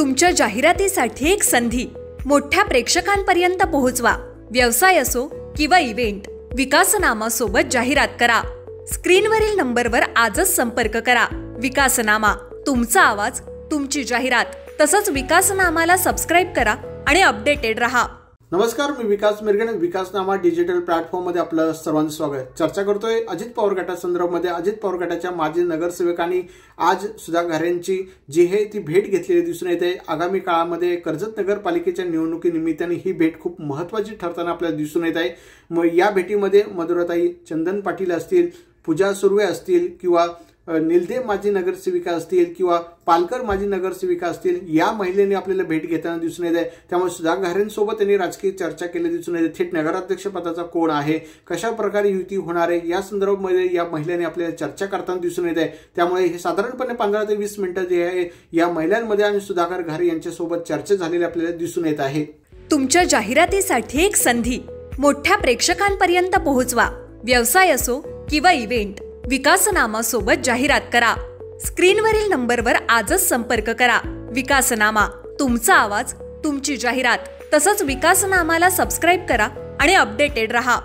तुमच्या जाहिरातीसाठी एक संधी मोठ्या प्रेक्षकांपर्यंत पोहोचवा। व्यवसाय असो किंवा इव्हेंट, विकासनामा सोबत जाहिरात करा। स्क्रीनवरील नंबरवर आजच संपर्क करा। विकासनामा, तुमचा आवाज, तुमची जाहिरात। तसंच विकासनामाला सबस्क्राइब करा आणि अपडेटेड रहा। नमस्कार, मी विकास मिरगणे। विकासनामा डिजिटल प्लॅटफॉर्म मध्ये आपलं सर्वांचं स्वागत। चर्चा करतोय अजित पवार गटासंदर्भामध्ये। अजित पवार गटाच्या माजी नगरसेवकांनी आज सुधा घारेंची जी आहे ती भेट घेतलेली दिसून येते। आगामी काळामध्ये कर्जत नगरपालिकेच्या निवडणुकीनिमित्ताने ही भेट खूप महत्त्वाची ठरताना आपल्याला दिसून येत आहे। मग या भेटीमध्ये मधुराताई चंदन पाटील असतील, पूजा सुर्वे असतील किंवा निलदे माजी नगरसेविका असतील किंवा पालकर माजी नगरसेविका असतील, या महिलेने आपल्याला भेट घेताना दिसून येत आहे। त्यामुळे सुधा घारेंसोबत त्यांनी राजकीय चर्चा केली दिसून येते। थेट नगराध्यक्ष पदाचा कोण आहे, कशा प्रकारे युती होणार आहे, या संदर्भामध्ये या महिलेने आपल्याला चर्चा करताना दिसून येत आहे। त्यामुळे हे साधारणपणे 15 ते 20 मिनिटं जे आहे या महिलांमध्ये आणि सुधाकर घारे यांच्यासोबत चर्चा झालेली आपल्याला दिसून येत आहे। तुमच्या जाहिरातीसाठी एक संधी मोठ्या प्रेक्षकांपर्यंत पोहोचवा। व्यवसाय असो किंवा इव्हेंट, विकासनामा सोबत जाहिरात करा। स्क्रीनवरील नंबरवर आजच संपर्क करा। विकासनामा, तुमचा आवाज, तुमची जाहिरात। तसंच विकासनामाला सबस्क्राइब करा आणि अपडेटेड रहा।